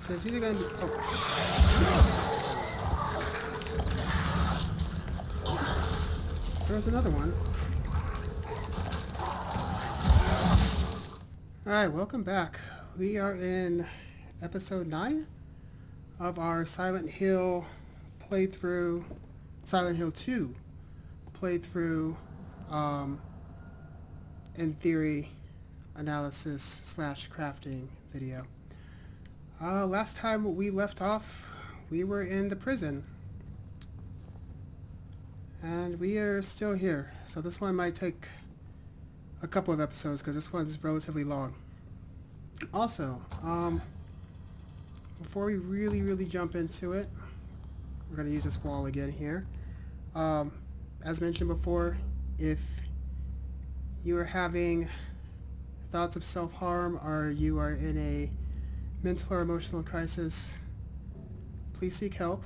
So it's either gonna be... Oh, there's another one. Alright, welcome back. We are in episode 9 of our Silent Hill playthrough, Silent Hill 2 playthrough, in theory analysis / crafting video. Last time we left off, we were in the prison. And we are still here. So this one might take a couple of episodes because this one's relatively long. Also, before we really jump into it, we're going to use this wall again here. As mentioned before, if you are having thoughts of self-harm or you are in a mental or emotional crisis, please seek help.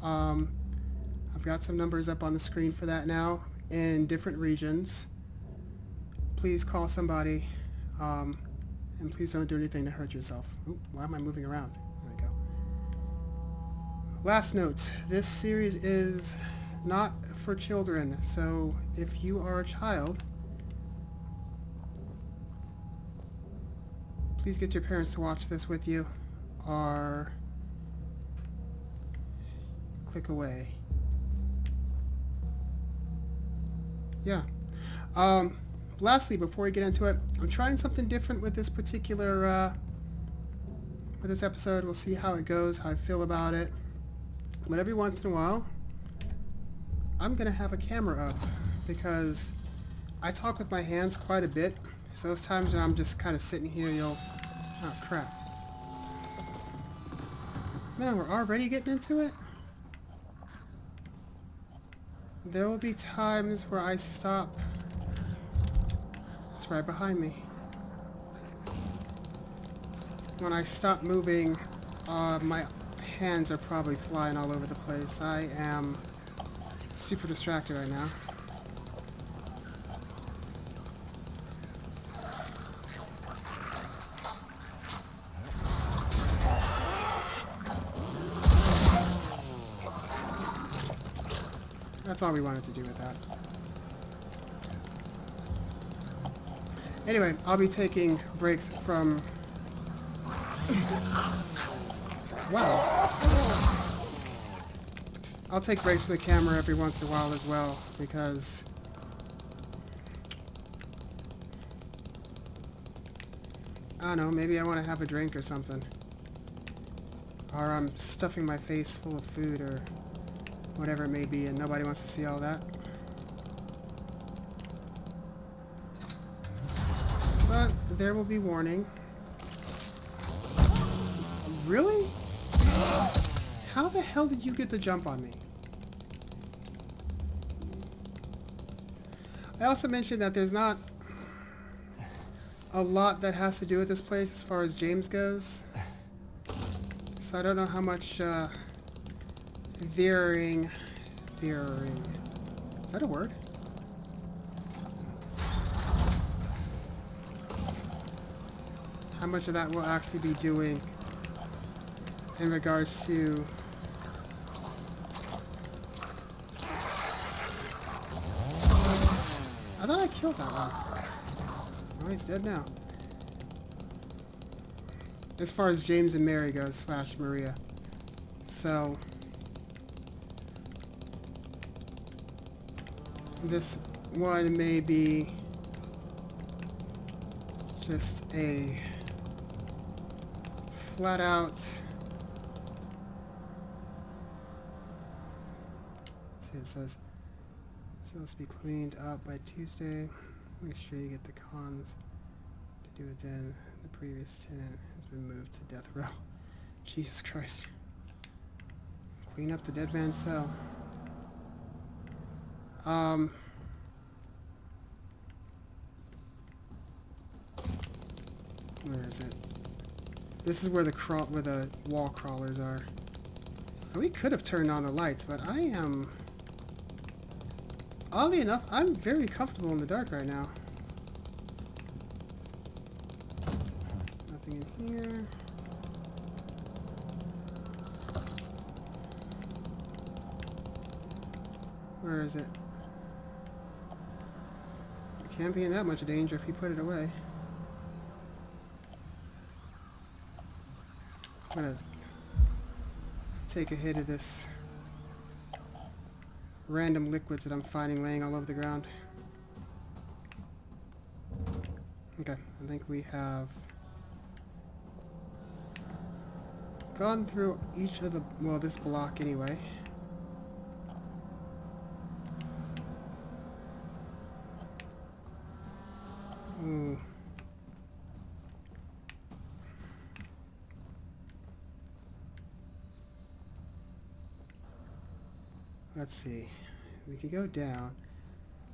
I've got some numbers up on the screen for that now in different regions. Please call somebody, and please don't do anything to hurt yourself. Ooh, why am I moving around? There we go. Last note, this series is not for children, so if you are a child, please get your parents to watch this with you, or click away. Yeah. Lastly, before we get into it, I'm trying something different with this particular, with this episode. We'll see how it goes, how I feel about it. But every once in a while, I'm going to have a camera up because I talk with my hands quite a bit. So those times when I'm just kind of sitting here, oh crap. Man, we're already getting into it? There will be times where I stop. It's right behind me. When I stop moving, my hands are probably flying all over the place. I am super distracted right now. That's all we wanted to do with that. Anyway, I'll be taking breaks from... Wow. I'll take breaks from the camera every once in a while as well, because... I don't know, maybe I want to have a drink or something. Or I'm stuffing my face full of food or whatever it may be, and nobody wants to see all that. But there will be warning. Really? How the hell did you get the jump on me? I also mentioned that there's not a lot that has to do with this place as far as James goes. So I don't know how much veering. Is that a word? How much of that will actually be doing in regards to I thought I killed that one. Oh, he's dead now. As far as James and Mary goes, / Maria. So this one may be just a flat out... See, it says this has to be cleaned up by Tuesday. Make sure you get the cons to do it then. The previous tenant has been moved to death row. Jesus Christ. Clean up the dead man's cell. Where is it? This is where the wall crawlers are. Now, we could have turned on the lights, but I am... Oddly enough, I'm very comfortable in the dark right now. Nothing in here. Where is it? It can't be in that much danger if you put it away. I'm gonna take a hit of this random liquids that I'm finding laying all over the ground. Okay, I think we have gone through each of the, well, this block anyway. Ooh. Let's see. We could go down.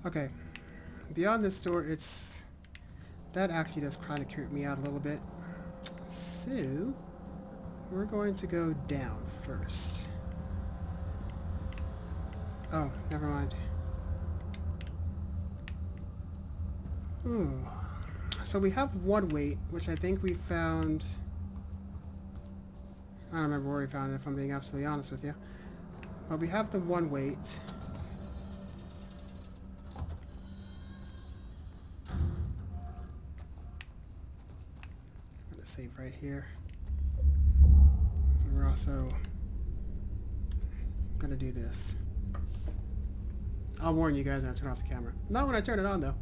Okay. Beyond this door, it's... that actually does kind of creep me out a little bit. So, we're going to go down first. Oh, never mind. Ooh. So we have one weight, which I think we found... I don't remember where we found it, if I'm being absolutely honest with you. But we have the one weight. I'm going to save right here. And we're also going to do this. I'll warn you guys when I turn off the camera. Not when I turn it on, though.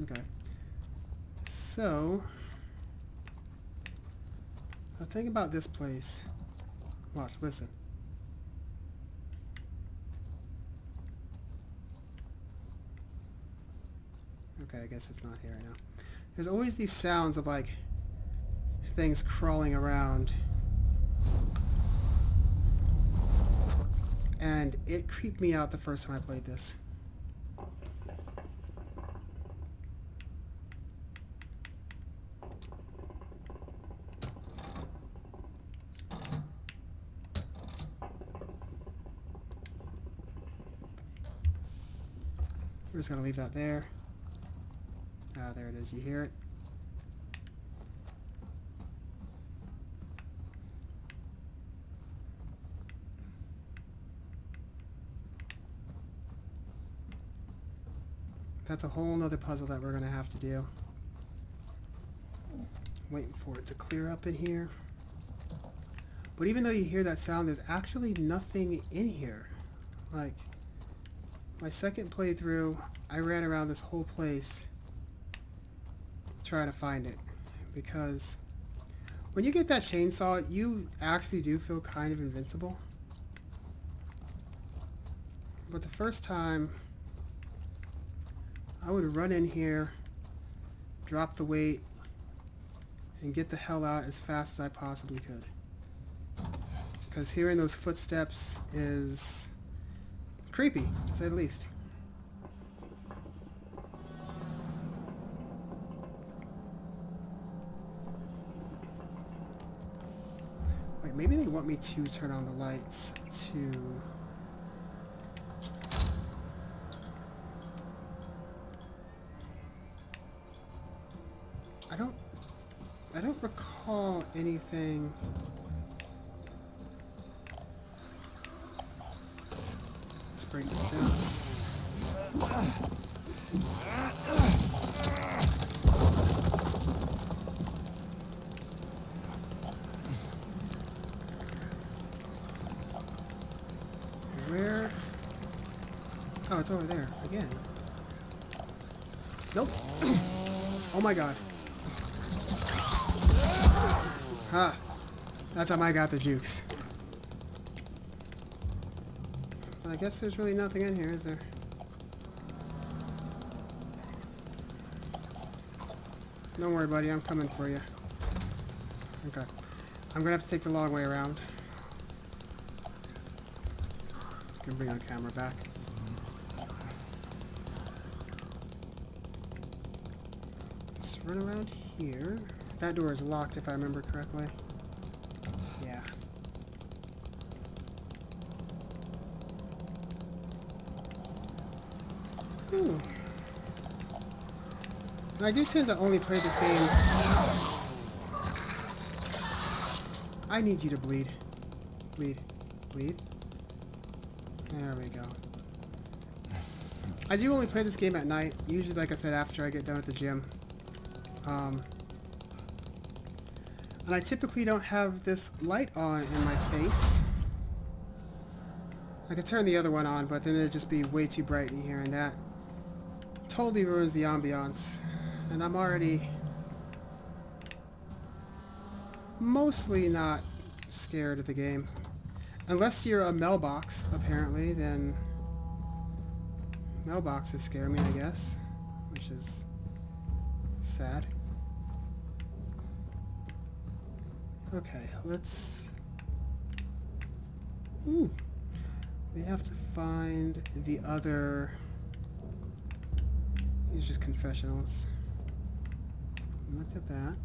Okay. So, the thing about this place... Watch, listen. Okay, I guess it's not here right now. There's always these sounds of, like, things crawling around. And it creeped me out the first time I played this. We're just going to leave that there. Ah, there it is. You hear it? That's a whole nother puzzle that we're going to have to do. Waiting for it to clear up in here. But even though you hear that sound, there's actually nothing in here. Like... my second playthrough, I ran around this whole place trying to find it. Because when you get that chainsaw, you actually do feel kind of invincible. But the first time, I would run in here, drop the weight, and get the hell out as fast as I possibly could. Because hearing those footsteps is... creepy, to say the least. Wait, maybe they want me to turn on the lights to... I don't recall anything... break this down. Where? Oh, it's over there again. Nope. Oh my god. Ha! That's how I got the jukes. I guess there's really nothing in here, is there? Don't worry, buddy. I'm coming for you. Okay. I'm gonna have to take the long way around. Can bring the camera back. Let's run around here. That door is locked, if I remember correctly. Yeah. Ooh. And I do tend to only play this game... I need you to bleed. Bleed. Bleed. There we go. I do only play this game at night. Usually, like I said, after I get done at the gym. And I typically don't have this light on in my face. I could turn the other one on, but then it'd just be way too bright in here, and that totally ruins the ambiance. And I'm already mostly not scared of the game. Unless you're a mailbox, apparently, then mailboxes scare me, I guess. Which is sad. Okay, let's... Ooh. We have to find the other... These are just confessionals. We looked at that.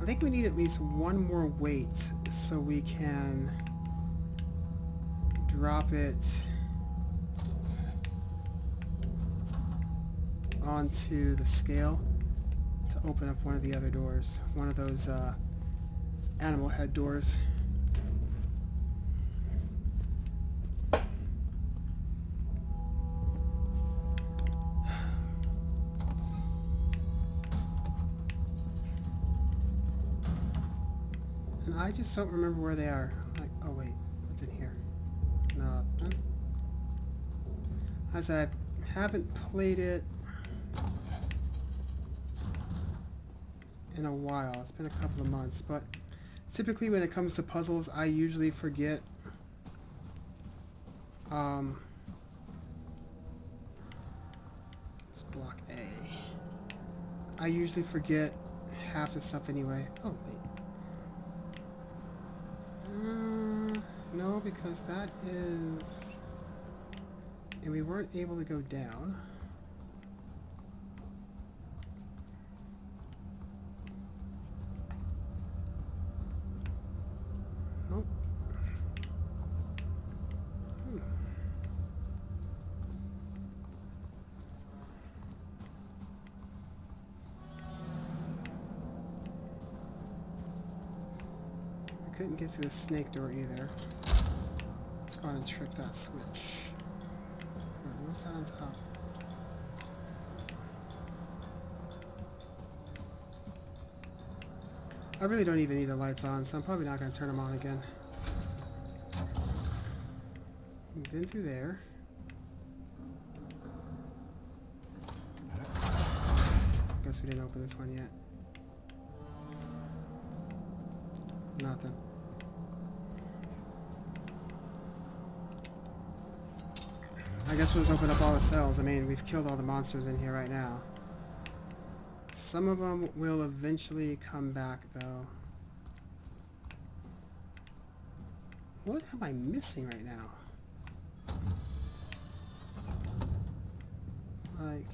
I think we need at least one more weight so we can drop it onto the scale to open up one of the other doors. One of those animal head doors. And I just don't remember where they are. Like, oh wait, what's in here? Nothing. As I haven't played it in a while. It's been a couple of months, but typically when it comes to puzzles, I usually forget it's block A. I usually forget half the stuff anyway. Oh wait. No, because that is... And we weren't able to go down. Nope. I couldn't get through the snake door either. Let's go on and trick that switch. Wait, what was that on top? I really don't even need the lights on, so I'm probably not going to turn them on again. We've been through there. Guess we didn't open this one yet. Nothing. I guess we'll just open up all the cells. I mean, we've killed all the monsters in here right now. Some of them will eventually come back, though. What am I missing right now? Like...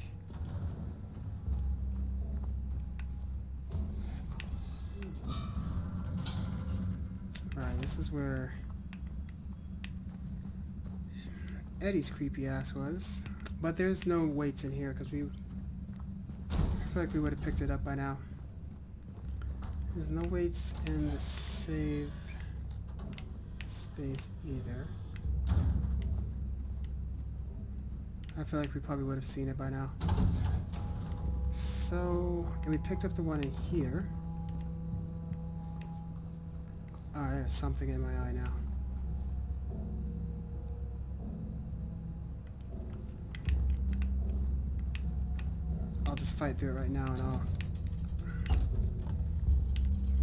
Right, this is where Eddie's creepy ass was. But there's no weights in here because I feel like we would have picked it up by now. There's no weights in the save space either. I feel like we probably would have seen it by now. So, and we picked up the one in here. Ah, there's something in my eye now. I'll just fight through it right now and I'll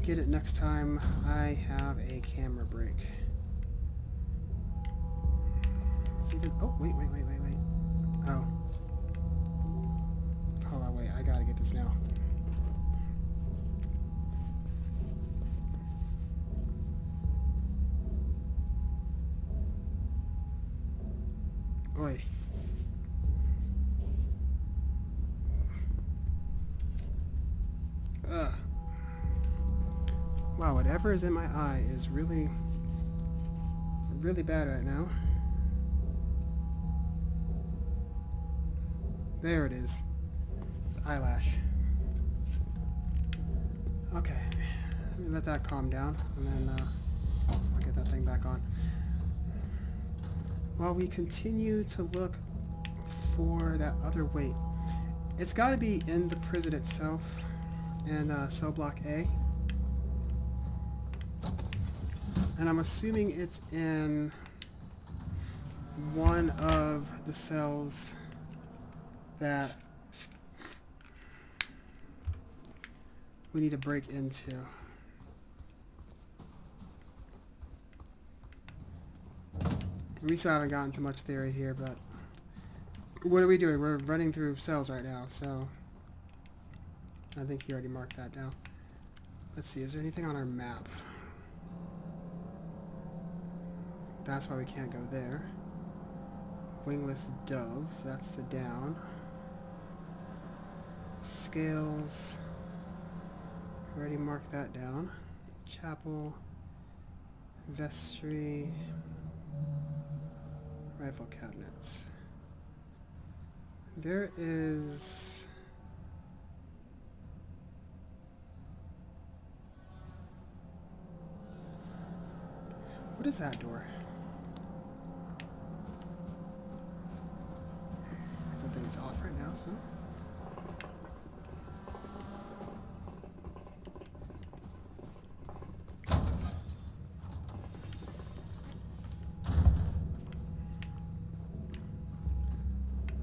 get it next time I have a camera break. Oh, wait. Oh. Hold on, wait. I gotta get this now. Oi. Ugh. Wow, whatever is in my eye is really, really bad right now. There it is. eyelash. Okay. Let me let that calm down, and then I'll get that thing back on. While we continue to look for that other weight. It's got to be in the prison itself, in cell block A. And I'm assuming it's in one of the cells that we need to break into. We still haven't gotten to much theory here, but what are we doing? We're running through cells right now, so I think he already marked that down. Let's see, is there anything on our map? That's why we can't go there. Wingless dove, that's the down. Scales, already marked that down. Chapel, vestry, rifle cabinets. There is... What is that door? That thing is off right now, so...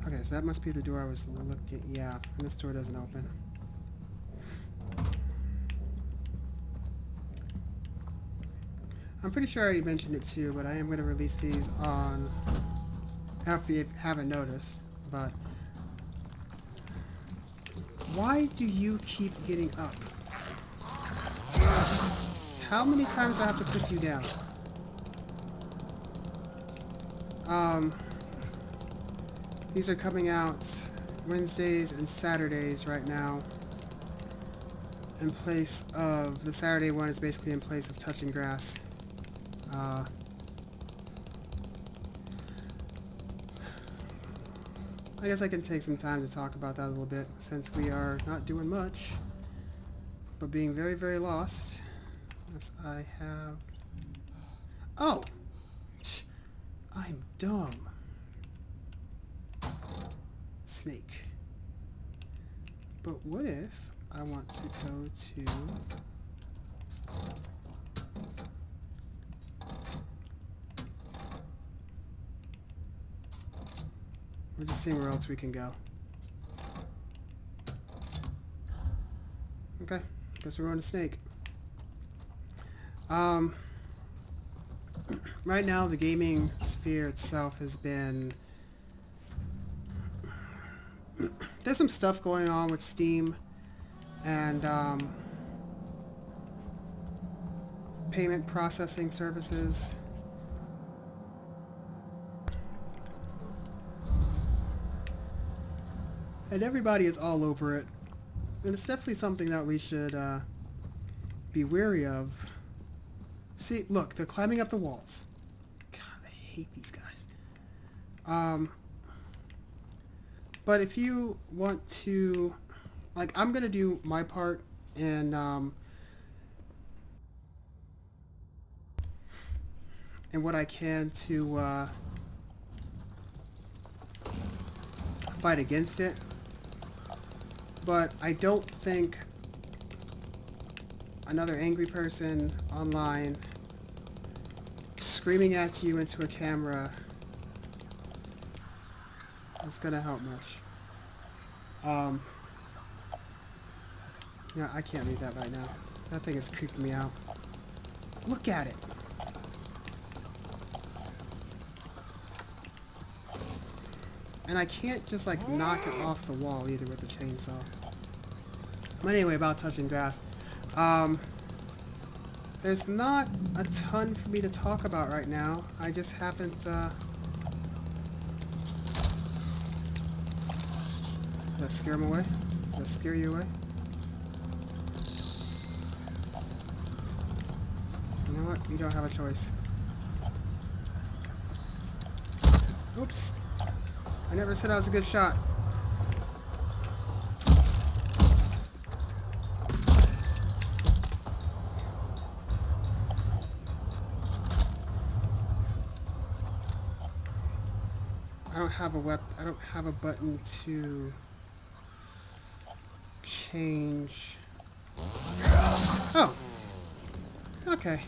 Okay, so that must be the door I was looking... Yeah, and this door doesn't open. I'm pretty sure I already mentioned it too, but I am going to release these on... If you haven't noticed, but... Why do you keep getting up? How many times do I have to put you down? These are coming out Wednesdays and Saturdays right now. In place of... The Saturday one is basically in place of Touching Grass. I guess I can take some time to talk about that a little bit, since we are not doing much, but being very, very lost. Yes, I have... Oh! I'm dumb. Snake. But what if I want to go to... We're just seeing where else we can go. Okay, guess we're on a snake. Right now, the gaming sphere itself has been... There's some stuff going on with Steam and payment processing services. And everybody is all over it. And it's definitely something that we should be wary of. See, look, they're climbing up the walls. God, I hate these guys. But if you want to... Like, I'm going to do my part in what I can to fight against it. But I don't think another angry person online screaming at you into a camera is gonna help much. You know, I can't read that right now. That thing is creeping me out. Look at it! And I can't just like knock it off the wall either with the chainsaw. But anyway, about Touching Grass. There's not a ton for me to talk about right now. I just haven't, Did that scare him away? Did that scare you away? You know what? You don't have a choice. Oops. I never said I was a good shot. I don't have a I don't have a button to change. Oh. Okay.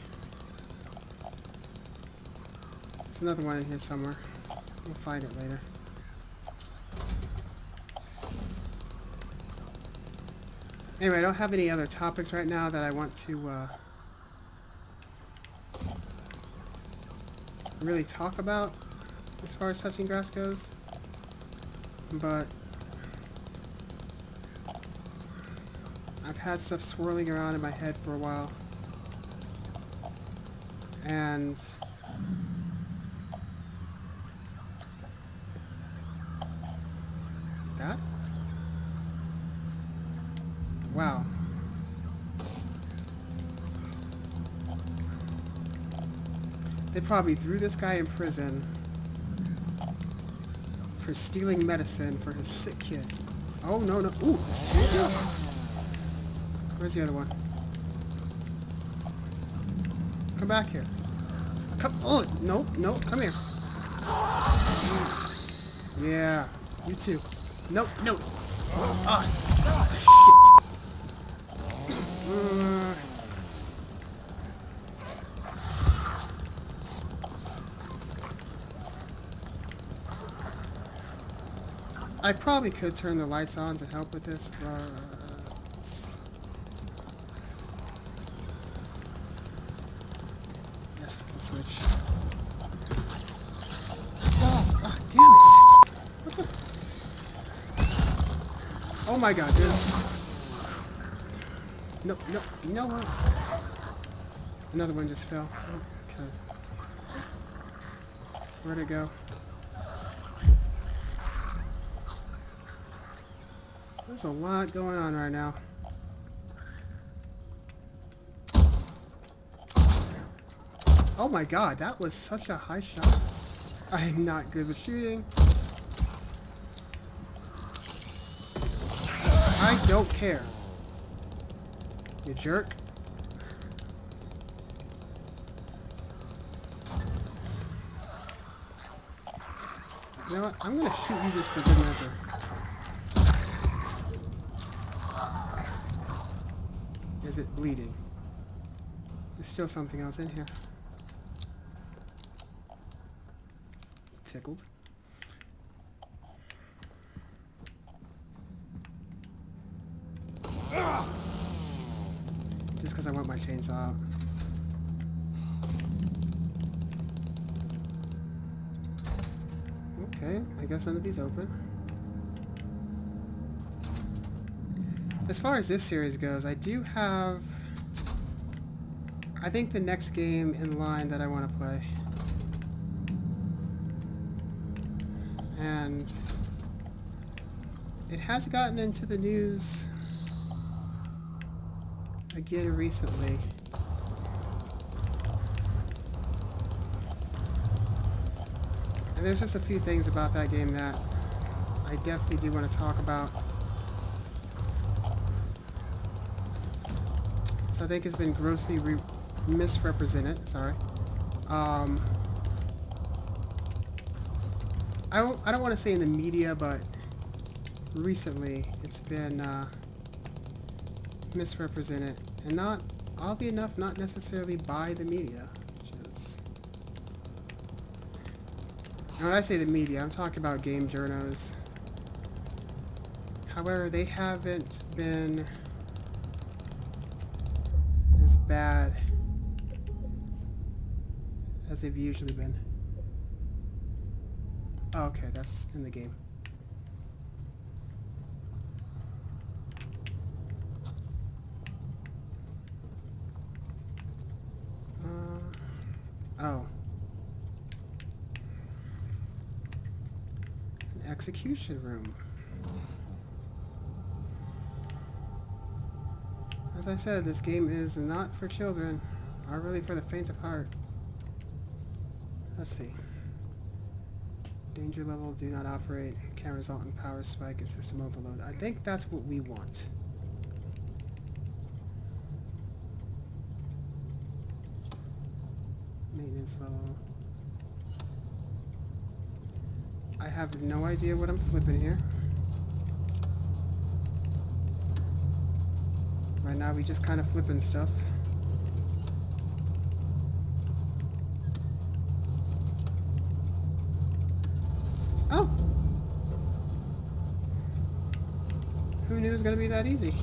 There's another one in here somewhere. We'll find it later. Anyway, I don't have any other topics right now that I want to really talk about as far as touching grass goes. But I've had stuff swirling around in my head for a while. And that? Wow. They probably threw this guy in prison for stealing medicine for his sick kid. Oh, no, no. Ooh, that's too good. Where's the other one? Come back here. Come. Oh, no, no. Come here. Yeah. You too. No, no. Ah, shit. I probably could turn the lights on to help with this, but let's flip the switch. Ah, damn it! What the? Oh my God! There's no, no. You know what? Another one just fell. Okay. Where'd it go? There's a lot going on right now. Oh my God, that was such a high shot. I am not good with shooting. I don't care. You jerk. You know what? I'm gonna shoot you just for good measure. Is it bleeding? There's still something else in here. Tickled. Just because I want my chainsaw out. Okay, I guess none of these open. As far as this series goes, I do have, I think, the next game in line that I want to play. And it has gotten into the news again recently. And there's just a few things about that game that I definitely do want to talk about. So I think it's been grossly misrepresented. Sorry. I don't want to say in the media, but recently it's been misrepresented, and not, oddly enough, not necessarily by the media. Which is, and when I say the media, I'm talking about game journos. However, they haven't been as bad as they've usually been. Oh, okay, that's in the game. Oh. An execution room. As I said, this game is not for children, or really for the faint of heart. Let's see. Danger level, do not operate, can result in power spike and system overload. I think that's what we want. Maintenance level. I have no idea what I'm flipping here. Right now we just kind of flipping stuff. Oh! Who knew it was going to be that easy?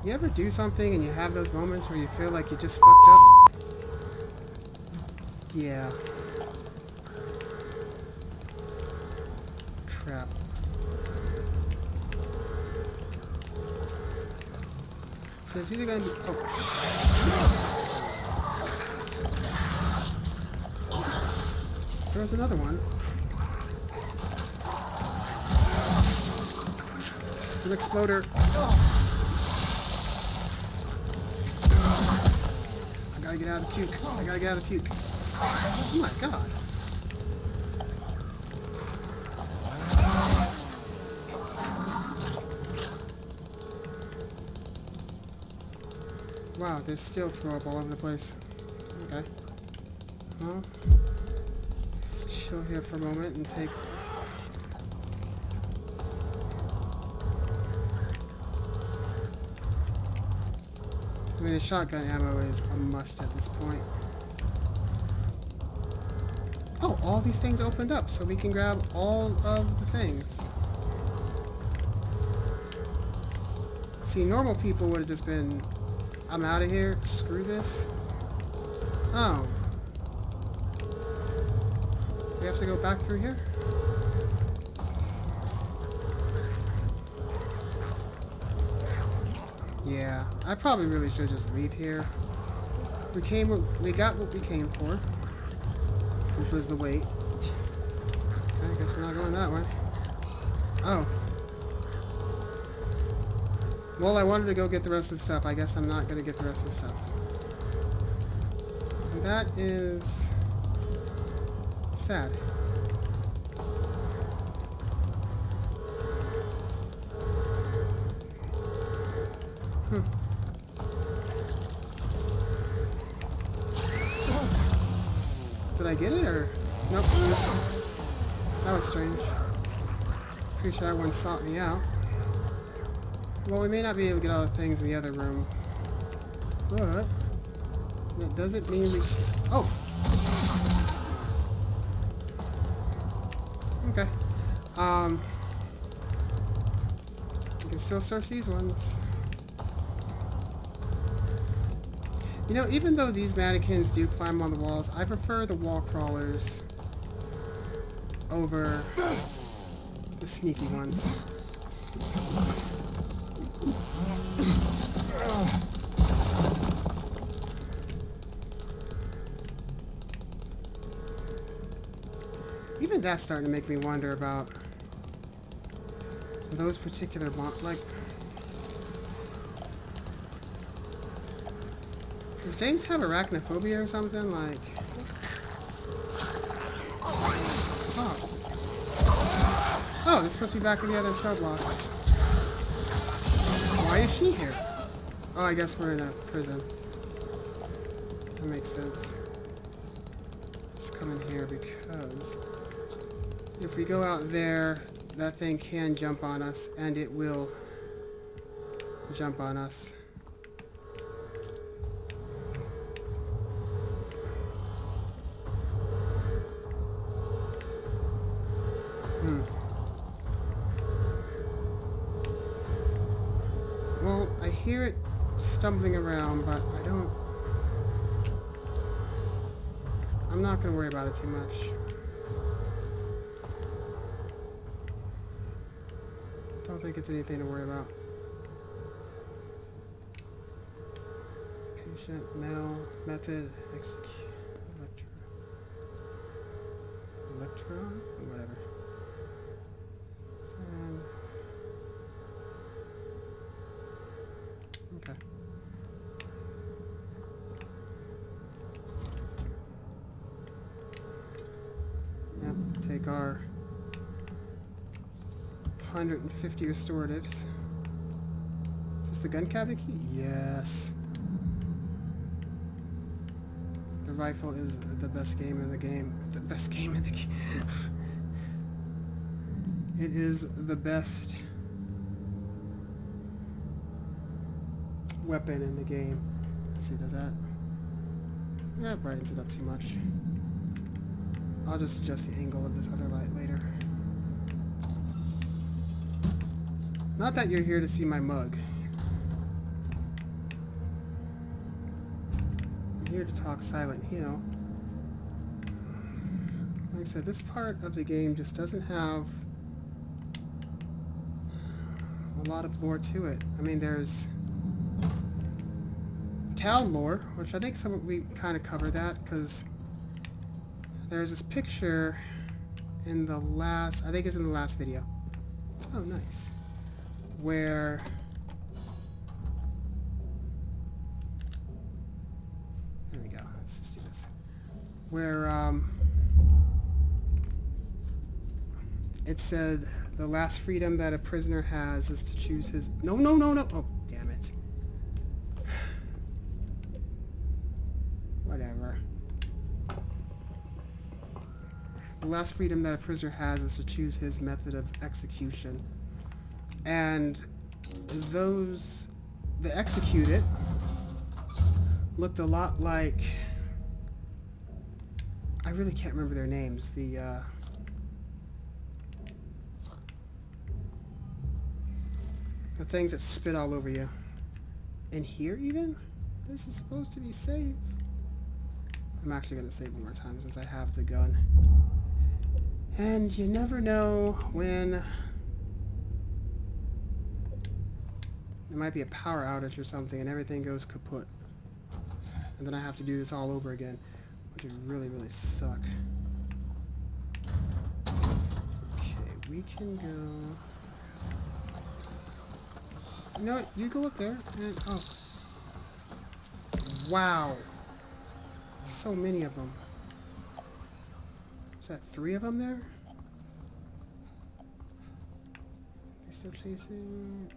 You ever do something and you have those moments where you feel like you just fucked up? Yeah. Crap. So it's either gonna be... Oh, shit. There was another one. It's an exploder. I gotta get out of the puke. I gotta get out of the puke. Oh my god. Wow, there's still throw up all over the place. Okay. Well, let's chill here for a moment and take... I mean, the shotgun ammo is a must at this point. Oh, all these things opened up, so we can grab all of the things. See, normal people would have just been... I'm out of here. Screw this. Oh. We have to go back through here? Yeah, I probably really should just leave here. We got what we came for, which was the wait. Okay, I guess we're not going that way. Oh. Well, I wanted to go get the rest of the stuff. I guess I'm not going to get the rest of the stuff. And that is... sad. Did I get it, or... Nope. That was strange. Pretty sure that one sought me out. Well, we may not be able to get all the things in the other room. But... that doesn't mean we... Oh! Okay. We can still search these ones. You know, even though these mannequins do climb on the walls, I prefer the wall crawlers over the sneaky ones. Even that's starting to make me wonder about those particular like... Does James have arachnophobia or something? Like... Oh. Oh, this supposed to be back in the other cell block. Why is she here? Oh, I guess we're in a prison. That makes sense. Let's come in here because... if we go out there, that thing can jump on us, and it will jump on us. Well, I hear it stumbling around, but I don't... I'm not going to worry about it too much. Don't think it's anything to worry about. Patient, mail, method, execute, electron, whatever. And, okay. Yep, take our 150 restoratives. Is this the gun cabinet key? Yes. The rifle is the best game in the game. The best game in the game. It is the best weapon in the game. Let's see, does that? That brightens it up too much. I'll just adjust the angle of this other light later. Not that you're here to see my mug. I'm here to talk Silent Hill. Like I said, this part of the game just doesn't have a lot of lore to it. I mean, there's town lore, which I think we kind of covered that, because there's this picture in the last, I think it's in the last video. Oh, nice. Where there we go. Let's just do this. Where it said the last freedom that a prisoner has is to choose his... No. Oh, damn it. Whatever. The last freedom that a prisoner has is to choose his method of execution. And those that executed looked a lot like... I really can't remember their names. The things that spit all over you. In here, even? This is supposed to be safe. I'm actually going to save one more time since I have the gun. And you never know when there might be a power outage or something and everything goes kaput. And then I have to do this all over again, which would really, really suck. Okay, we can go... You know what? You go up there and... Oh. Wow. So many of them. Is that 3 of them there? They still chasing?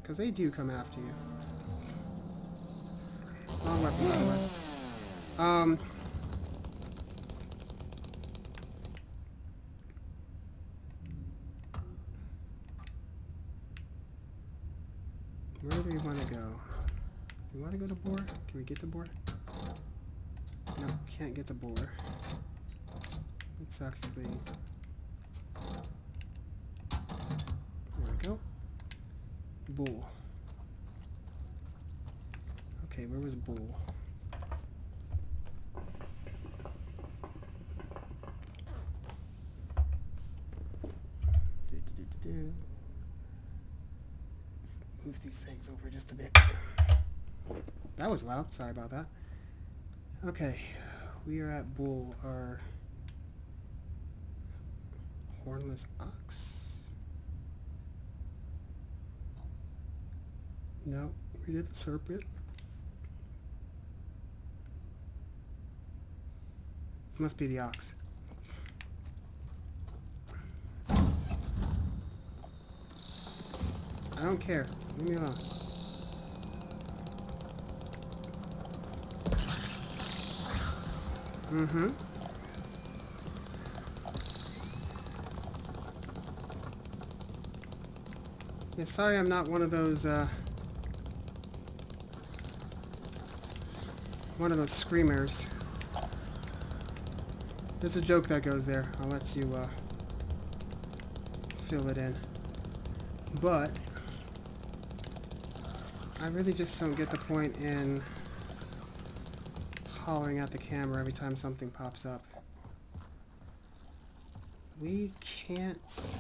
Because they do come after you. Wrong weapon, by the way. Where do we want to go? Do we want to go to Boar? Can we get to Boar? No, can't get to Boar. Let's actually... There we go. Bull. Okay, where was Bull? Let's move these things over just a bit. That was loud. Sorry about that. Okay, we are at Bull, our hornless ox. No, we did the serpent. Must be the ox. I don't care. Leave me alone. Mm-hmm. Yeah, sorry I'm not one of those screamers. There's a joke that goes there. I'll let you fill it in. But I really just don't get the point in hollering at the camera every time something pops up. We can't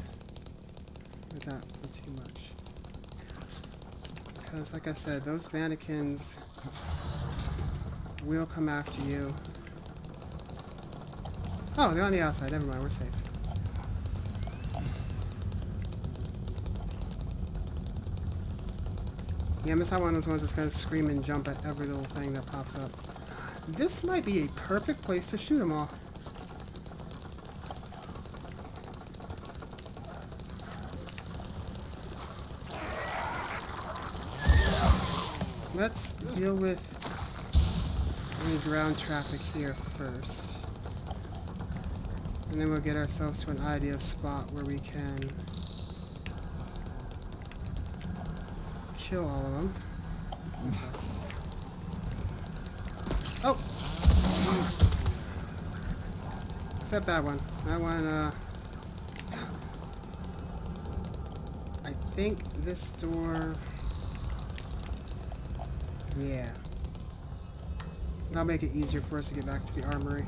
do that for too much. Because, like I said, those mannequins will come after you. Oh, they're on the outside. Never mind, we're safe. Yeah, I'm just not one of those ones that's going to scream and jump at every little thing that pops up. This might be a perfect place to shoot them all. let's deal with any ground traffic here first. And then we'll get ourselves to an ideal spot where we can kill all of them. Oh! Except that one. That one, I think this door... Yeah. That'll make it easier for us to get back to the armory.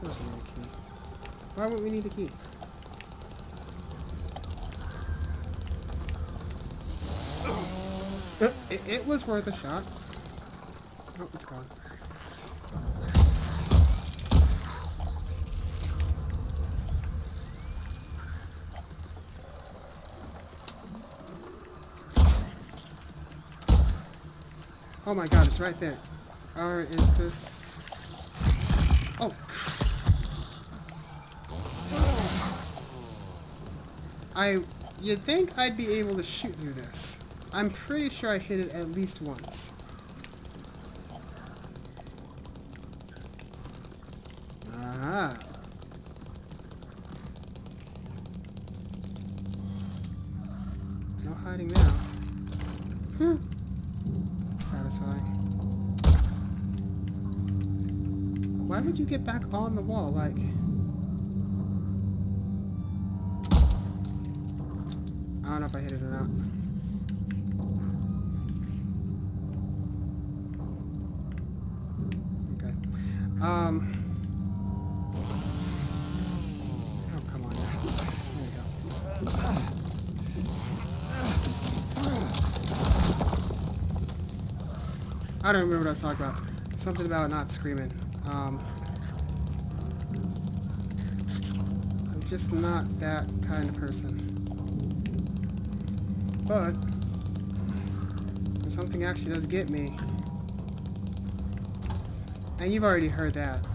Of course we need a key. Why would we need a key? It was worth a shot. Oh, it's gone. Oh my god, it's right there. Or is this... Oh! You'd think I'd be able to shoot through this. I'm pretty sure I hit it at least once. Ah. No hiding now. Huh. Satisfying. Why would you get back on the wall, like... I don't know if I hit it or not. Okay. Oh, come on. There we go. I don't remember what I was talking about. Something about not screaming. I'm just not that kind of person. But if something actually does get me, and you've already heard that.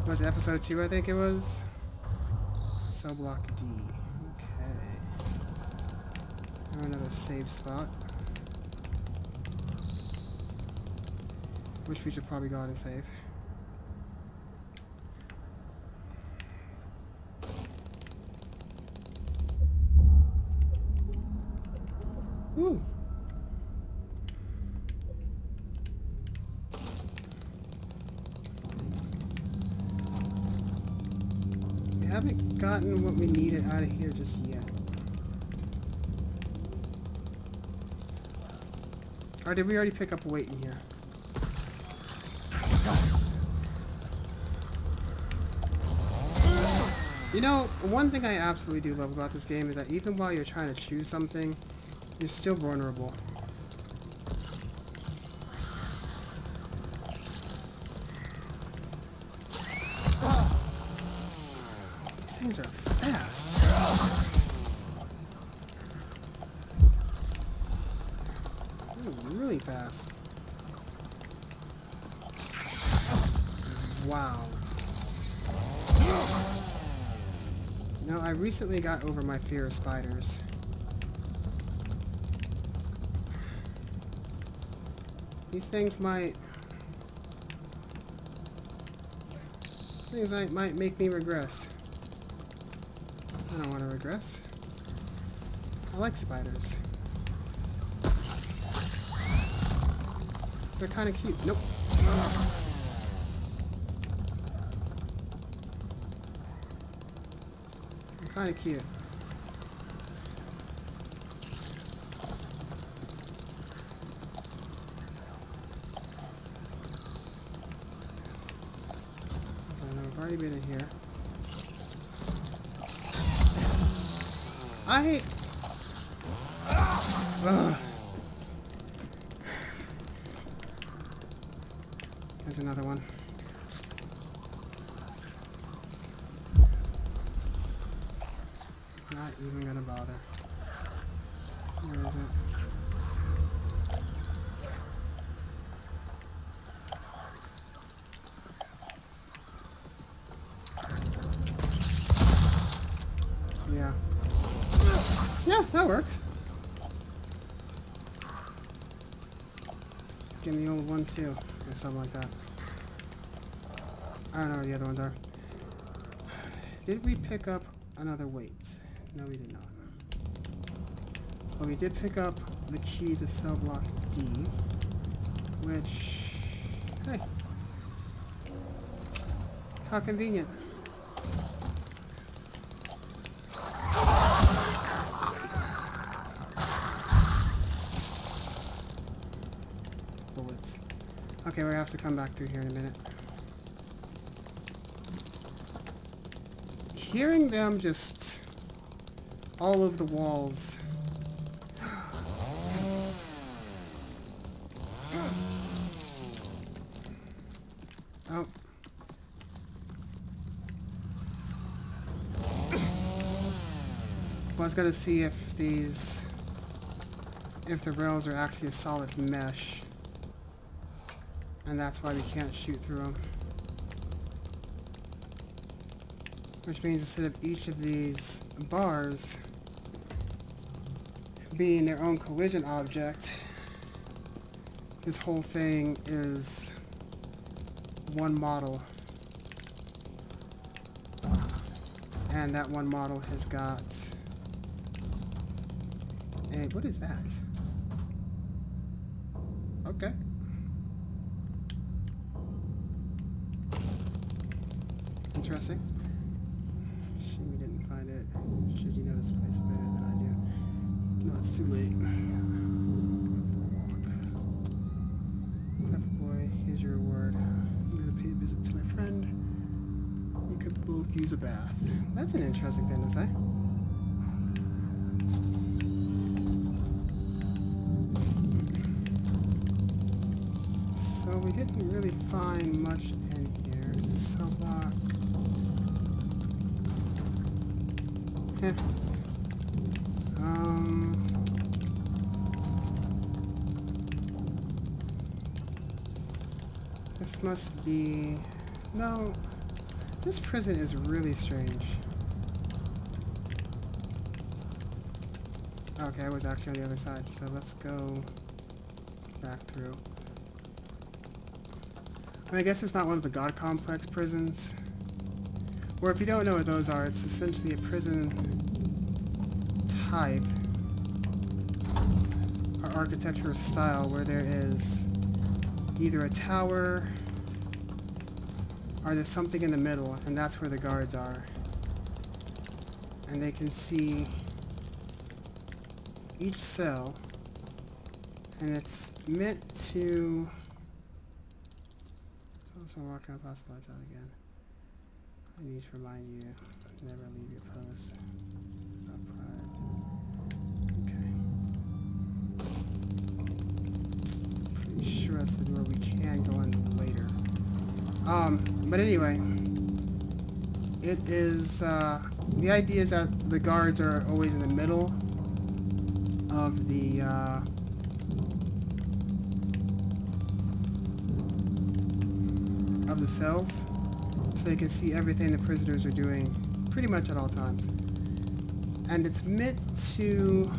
Was it episode 2, I think it was? Cell block D. Okay. Another save spot. Which we should probably go ahead and save. Ooh. We haven't gotten what we needed out of here just yet. Or did we already pick up a weight in here? You know, one thing I absolutely do love about this game is that even while you're trying to choose something, you're still vulnerable. These things are fast. They're really fast. Wow. You know, I recently got over my fear of spiders. These things might make me regress. I don't want to regress. I like spiders. They're kind of cute. Nope. They're kind of cute. I've already been in here. There's another one. Not even gonna bother. Where is it? Give me the old one too. Or something like that. I don't know where the other ones are. Did we pick up another weight? No, we did not. But we did pick up the key to cell block D, which, hey, how convenient. Bullets. Okay, we have to come back through here in a minute. Hearing them just all over the walls. Oh. Well, I was gonna see if the rails are actually a solid mesh. And that's why we can't shoot through them. Which means instead of each of these bars being their own collision object, this whole thing is one model. And that one model has got a, what is that? Okay. Interesting. Shame we didn't find it. Should you know this place better than I do? No, it's too late. Going for a walk. Clever boy, here's your reward. I'm gonna pay a visit to my friend. We could both use a bath. That's an interesting thing to say. So we didn't really find much in here. Is this cell block? Eh. This must be... No. This prison is really strange. Okay, I was actually on the other side, so let's go back through. I mean, I guess it's not one of the God Complex prisons. Or if you don't know what those are, it's essentially a prison type or architectural style where there is either a tower or there's something in the middle, and that's where the guards are. And they can see each cell, and it's meant to... So I'm walking past the lights out again. I need to remind you, never leave your post without pride. Okay. Pretty sure that's the door we can go in later. But anyway, it is, the idea is that the guards are always in the middle of the, cells, so they can see everything the prisoners are doing pretty much at all times. And it's meant to...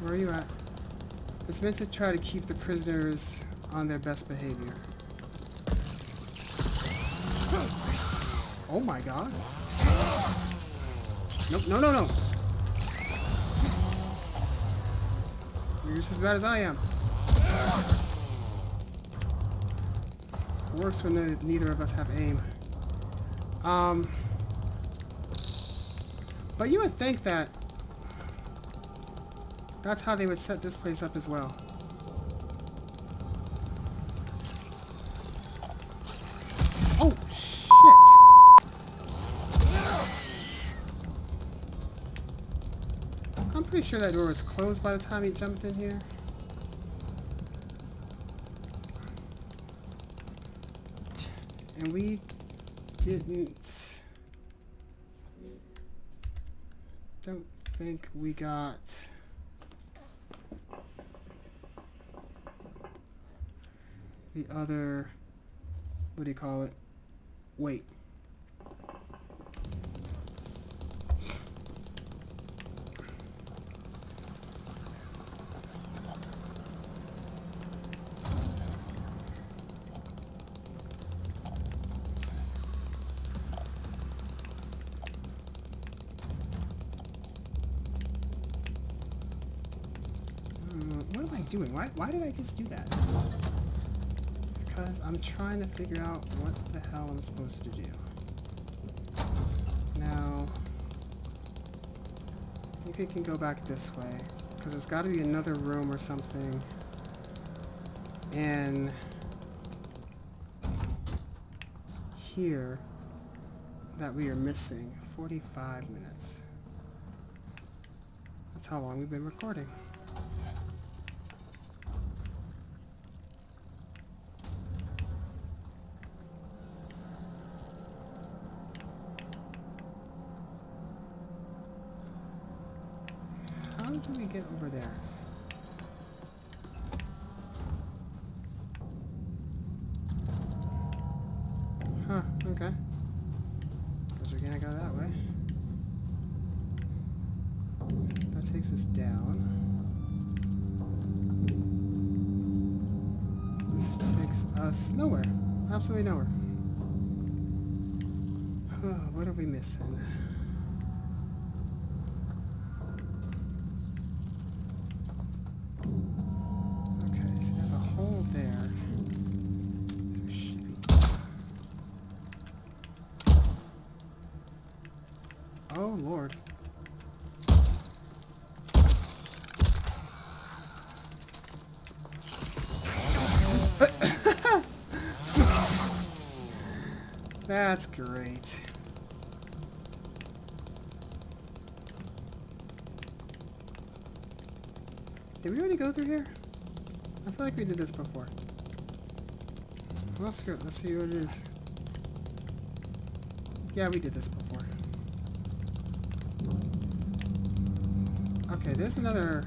Where are you at? It's meant to try to keep the prisoners on their best behavior. Oh my god. Nope, no, no, no. You're just as bad as I am. Works when neither of us have aim. But you would think that that's how they would set this place up as well. Oh, shit! I'm pretty sure that door was closed by the time he jumped in here. And we don't think we got the other, what do you call it? Wait. What am I doing? Why did I just do that? Because I'm trying to figure out what the hell I'm supposed to do. Now, I think we can go back this way. Because there's got to be another room or something. And here that we are missing. 45 minutes. That's how long we've been recording. How do we get over there? Huh, okay. Guess we're gonna go that way. That takes us down. This takes us nowhere. Absolutely nowhere. What are we missing? Okay, so there's a hole there. There should be... Oh, Lord. That's great. Did we already go through here? I feel like we did this before. Well, screw it. Let's see what it is. Yeah, we did this before. Okay, there's another...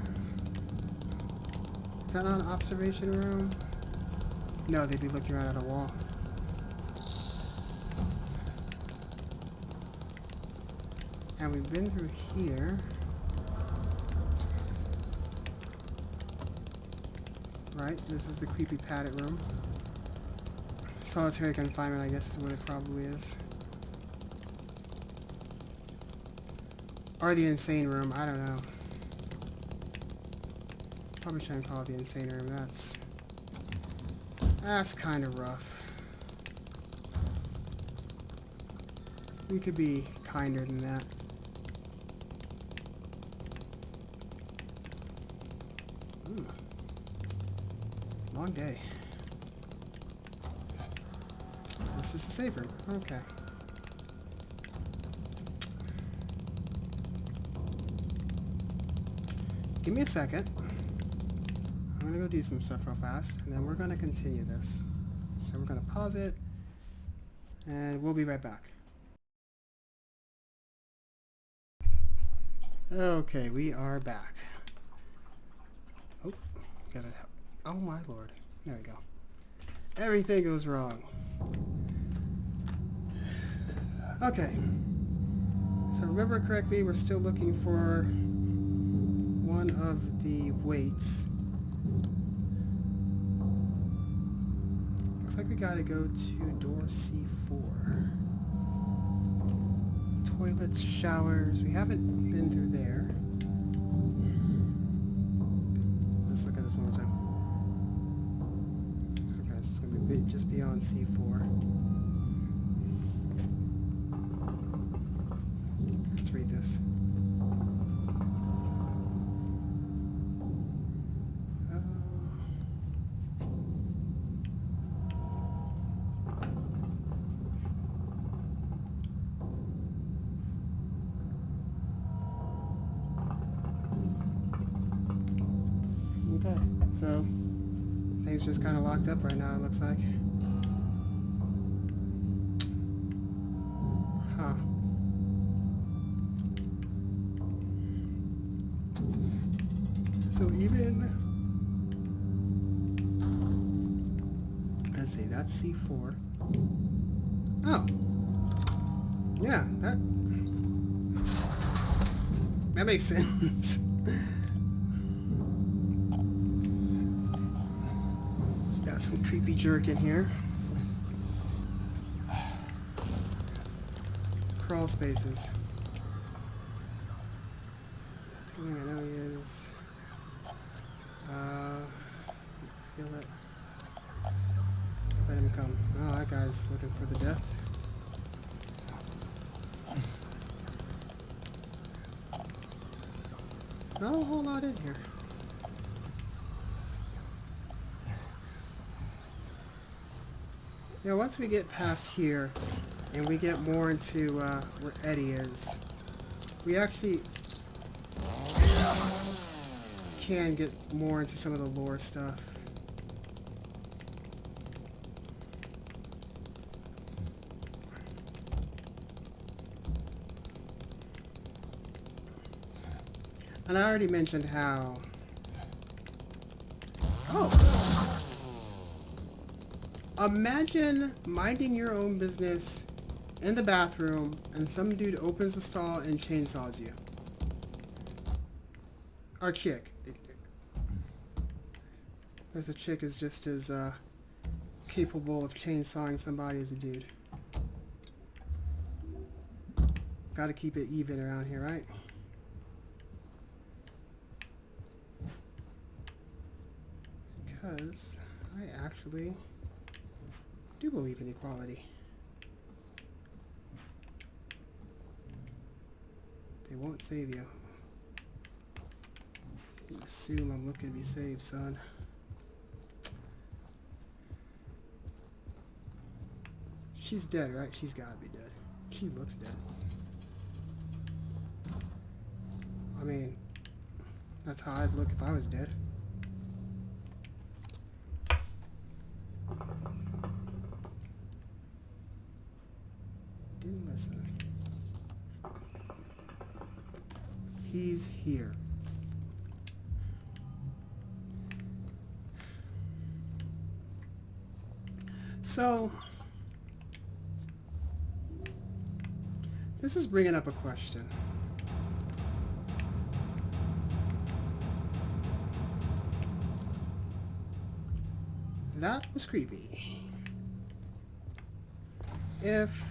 Is that not an observation room? No, they'd be looking right at a wall. And we've been through here. Right, this is the creepy padded room. Solitary confinement, I guess is what it probably is. Or the insane room, I don't know. Probably shouldn't call it the insane room, that's kind of rough. We could be kinder than that. Ooh. Long day. This is the safe room. Okay. Give me a second. I'm gonna go do some stuff real fast, and then we're gonna continue this. So we're gonna pause it, and we'll be right back. Okay, we are back. Oh, gotta help. Oh my Lord. There we go. Everything goes wrong. Okay. So remember correctly, we're still looking for one of the weights. Looks like we gotta go to door C4. Toilets, showers. We haven't been through there. Let's look at this one more time. Okay, so it's gonna be just beyond C4. Let's read this. Okay, so things just kind of locked up right now, it looks like. Huh. So even... Let's see, that's C4. Oh! Yeah, that makes sense. Got some creepy jerk in here. Crawl spaces. Something I know he is. Feel it. Let him come. Oh, that guy's looking for the death. Not a whole lot in here. Yeah, once we get past here and we get more into where Eddie is, we actually can get more into some of the lore stuff. And I already mentioned how... Oh! Imagine minding your own business in the bathroom and some dude opens the stall and chainsaws you. Or chick. Because the chick is just as capable of chainsawing somebody as a dude. Gotta keep it even around here, right? Because I actually do believe in equality. They won't save you. You assume I'm looking to be saved, son. She's dead, right? She's gotta be dead. She looks dead. I mean, that's how I'd look if I was dead. Didn't listen. He's here. So, this is bringing up a question. That was creepy. If...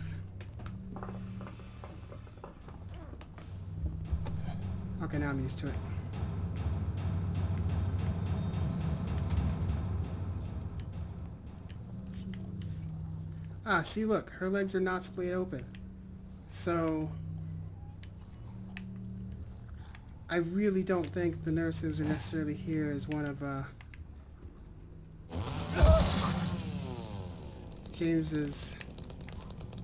Okay, now I'm used to it. Jeez. Ah, see, look. Her legs are not splayed open. So... I really don't think the nurses are necessarily here as one of, James's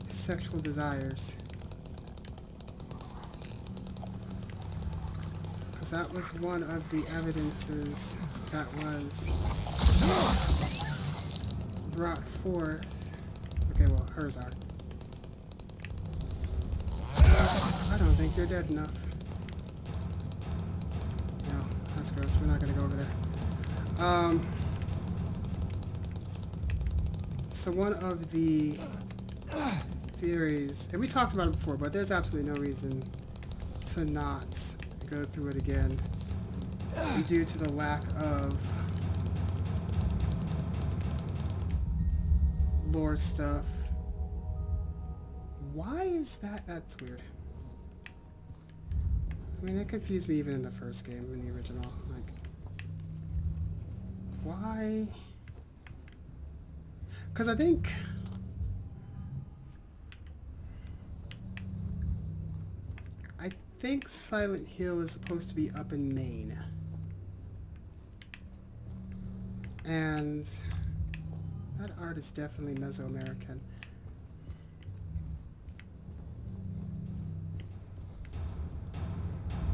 sexual desires. Because that was one of the evidences that was brought forth. Okay, well, hers are. I don't think they're dead enough. No, that's gross. We're not going to go over there. So one of the theories, and we talked about it before, but there's absolutely no reason to not go through it again due to the lack of lore stuff. Why is that? That's weird. I mean, it confused me even in the first game, in the original. Like, why? Because I think Silent Hill is supposed to be up in Maine. And that art is definitely Mesoamerican.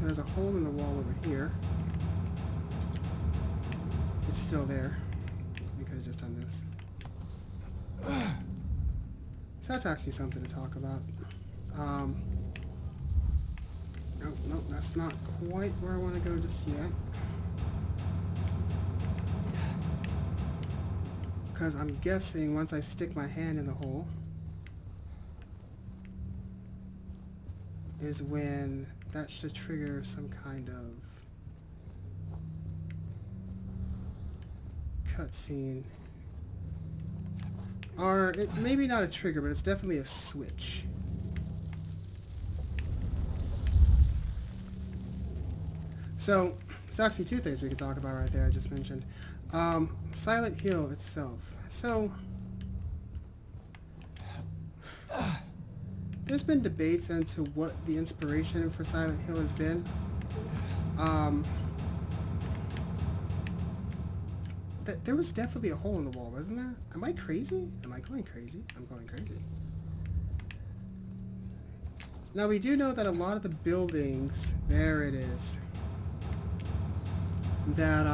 There's a hole in the wall over here. It's still there. We could have just done this. So that's actually something to talk about. Nope, that's not quite where I want to go just yet. Because I'm guessing once I stick my hand in the hole is when that should trigger some kind of cutscene. Or it maybe not a trigger, but it's definitely a switch. So There's actually two things we could talk about right there I just mentioned. Silent Hill itself. So, there's been debates into what the inspiration for Silent Hill has been. There was definitely a hole in the wall, wasn't there? Am I crazy? Am I going crazy? I'm going crazy. Now, we do know that a lot of the buildings, there it is, that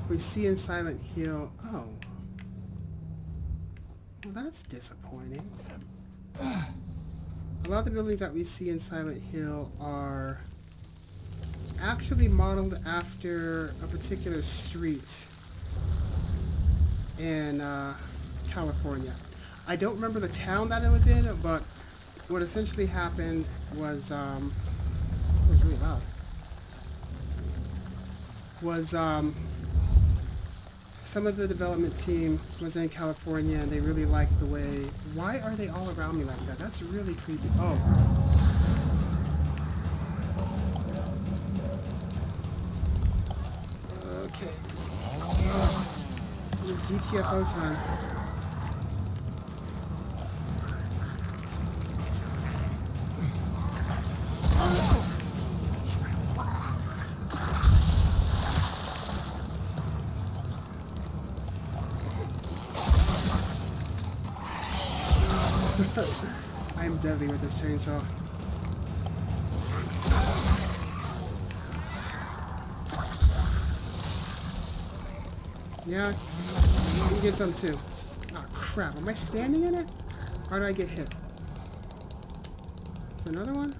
we see in Silent Hill. Oh. Well, that's disappointing. A lot of the buildings that we see in Silent Hill are actually modeled after a particular street in California. I don't remember the town that it was in, but what essentially happened was, it was really loud, was some of the development team was in California and they really liked the way... Why are they all around me like that? That's really creepy. Oh. Okay. It is GTFO time. I'm deadly with this chainsaw. Yeah, you get some too. Oh crap, am I standing in it? Or did I get hit? Is there another one?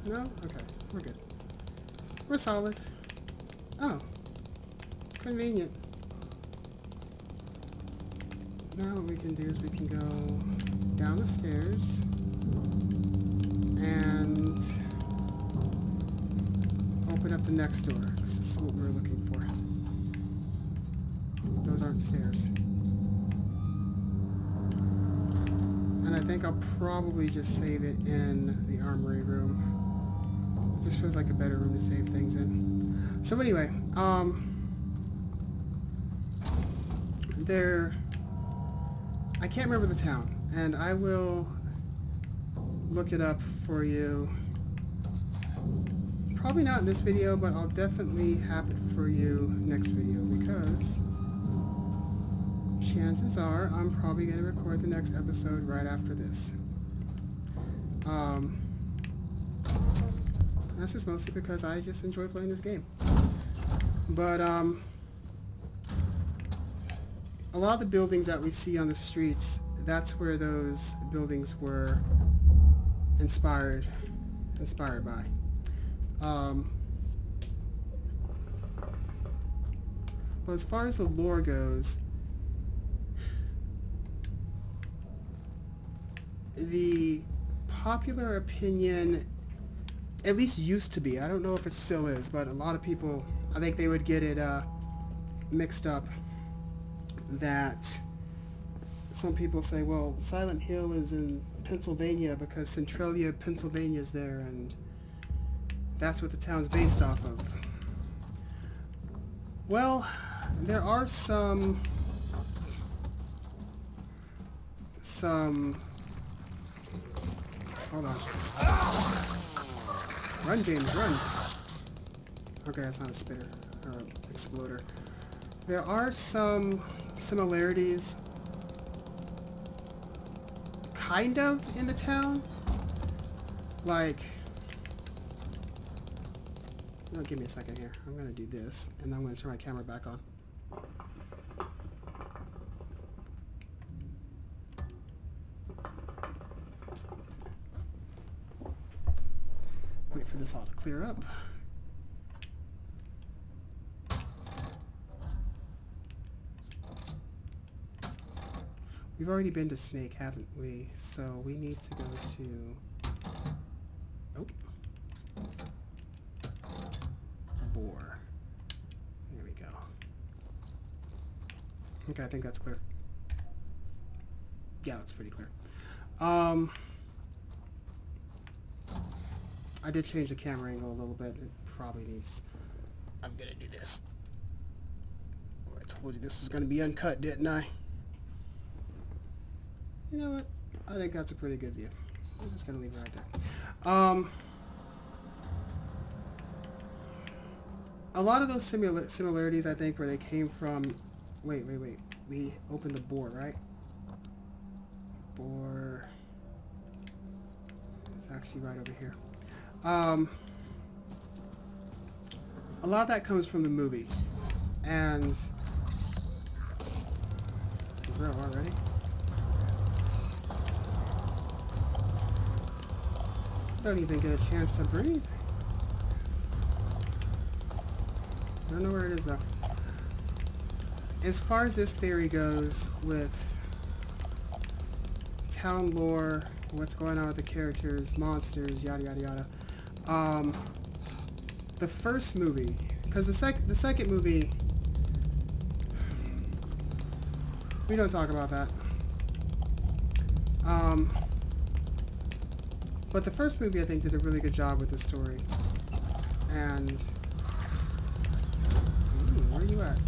No? Okay, we're good. We're solid. Oh. Convenient. Now what we can do is we can go down the stairs and open up the next door. This is what we were looking for. Those aren't stairs. And I think I'll probably just save it in the armory room. It just feels like a better room to save things in. So anyway, I can't remember the town, and I will look it up for you. Probably not in this video, but I'll definitely have it for you next video, because chances are I'm probably going to record the next episode right after this. That's just mostly because I just enjoy playing this game. But a lot of the buildings that we see on the streets, that's where those buildings were inspired by. But as far as the lore goes, the popular opinion, at least used to be, I don't know if it still is, but a lot of people, I think they would get it mixed up, that some people say, well, Silent Hill is in Pennsylvania because Centralia, Pennsylvania is there, and that's what the town's based off of. Well, there are some hold on. Run, James, run. Okay, that's not a spitter or an exploder. There are some similarities, kind of, in the town. Like, give me a second here. I'm gonna do this, and I'm gonna turn my camera back on. Wait for this all to clear up. We've already been to Snake, haven't we? So we need to go to... Oh. Boar. There we go. Okay, I think that's clear. Yeah, that's pretty clear. I did change the camera angle a little bit. It probably needs I'm gonna do this. Oh, I told you this was gonna be uncut, didn't I? You know what? I think that's a pretty good view. I'm just gonna leave it right there. A lot of those similarities, I think, where they came from... Wait. We opened the bore, right? Bore... It's actually right over here. A lot of that comes from the movie. And... Bro, already? Don't even get a chance to breathe. I don't know where it is though. As far as this theory goes with town lore, what's going on with the characters, monsters, yada yada yada. The first movie, because the second movie, we don't talk about that. But the first movie, I think, did a really good job with the story. And... Ooh, where are you at?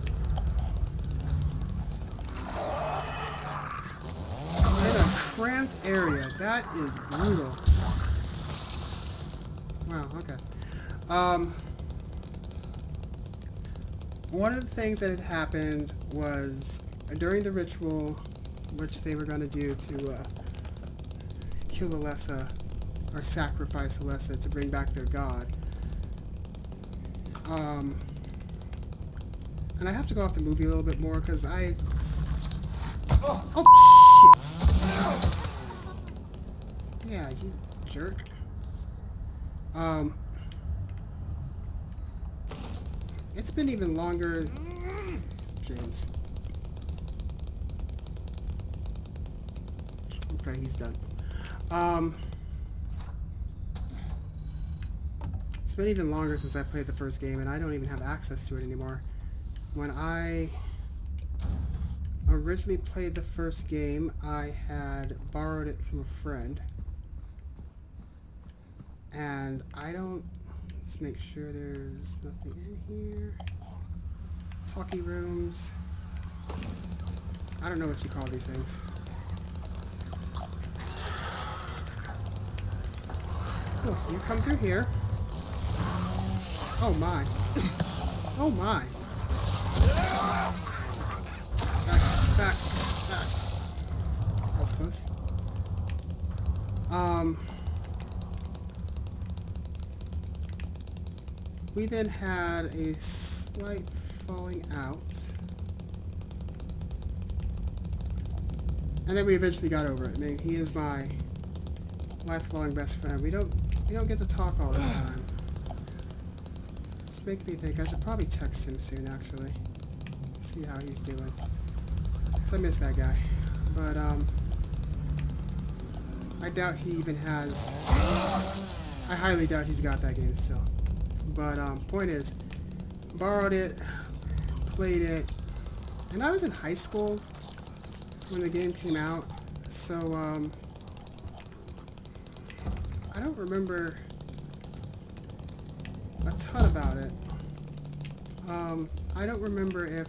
In a cramped area. That is brutal. Wow, okay. One of the things that had happened was, during the ritual, which they were going to do to kill Alessa, or sacrifice Alessa to bring back their god. And I have to go off the movie a little bit more because I... Oh, shit! Yeah, you jerk. It's been even longer... James. Okay, he's done. It's been even longer since I played the first game, and I don't even have access to it anymore. When I originally played the first game, I had borrowed it from a friend. And I don't... Let's make sure there's nothing in here. Talkie rooms. I don't know what you call these things. Oh, you come through here. Oh my. Oh my. Back. That was close. We then had a slight falling out. And then we eventually got over it. I mean, he is my lifelong best friend. We don't get to talk all the time. Just make me think I should probably text him soon, actually. See how he's doing. 'Cause I miss that guy. But, I doubt he even has... I highly doubt he's got that game still. But, point is, borrowed it, played it, and I was in high school when the game came out, so, I don't remember a ton about it. I don't remember if,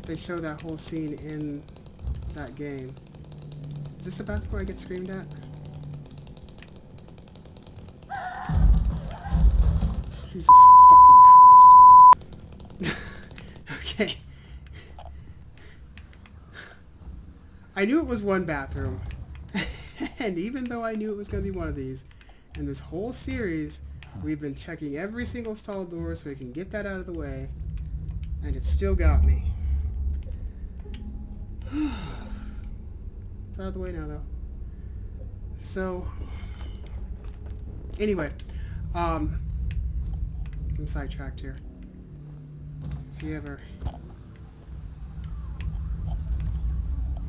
they show that whole scene in that game. Is this the bathroom where I get screamed at? Jesus fucking Christ. Okay. I knew it was one bathroom. And even though I knew it was going to be one of these, in this whole series, we've been checking every single stall door so we can get that out of the way. And it still got me. It's out of the way now, though. So, anyway, I'm sidetracked here. If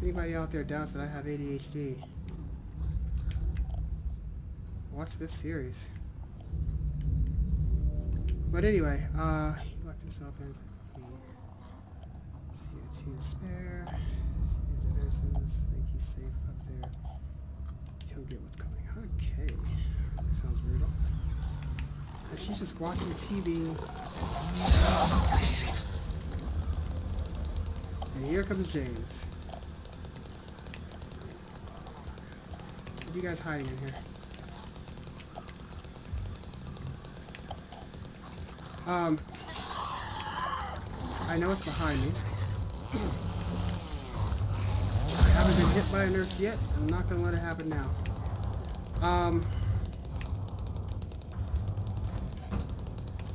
anybody out there doubts that I have ADHD, watch this series. But anyway, he locked himself in. CO2 spare. The nurses think he's safe up there. he'll get what's coming. Okay. That sounds brutal. And she's just watching TV. And here comes James. What are you guys hiding in here? I know it's behind me. I haven't been hit by a nurse yet. I'm not gonna let it happen now.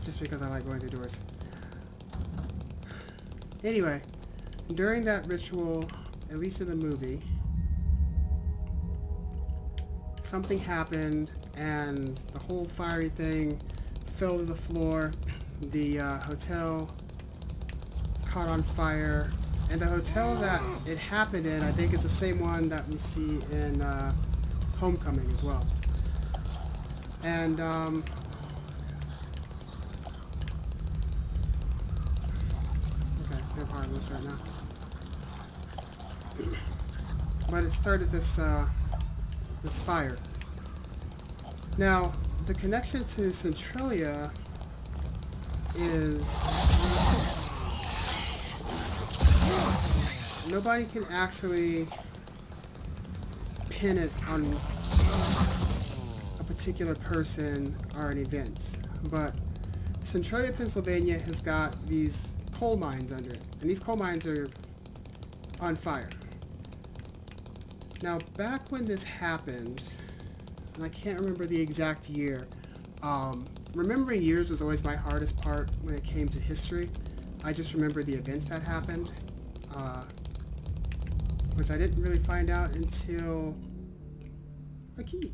Just because I like going through doors. Anyway, during that ritual, at least in the movie, something happened and the whole fiery thing fell to the floor. The hotel caught on fire, and the hotel that it happened in, I think, is the same one that we see in Homecoming as well. And okay, they're harmless right now. But it started this this fire. Now, the connection to Centralia is nobody can actually pin it on a particular person or an event, but Centralia, Pennsylvania has got these coal mines under it, and these coal mines are on fire. Now, back when this happened, and I can't remember the exact year, remembering years was always my hardest part when it came to history. I just remember the events that happened, which I didn't really find out until a key.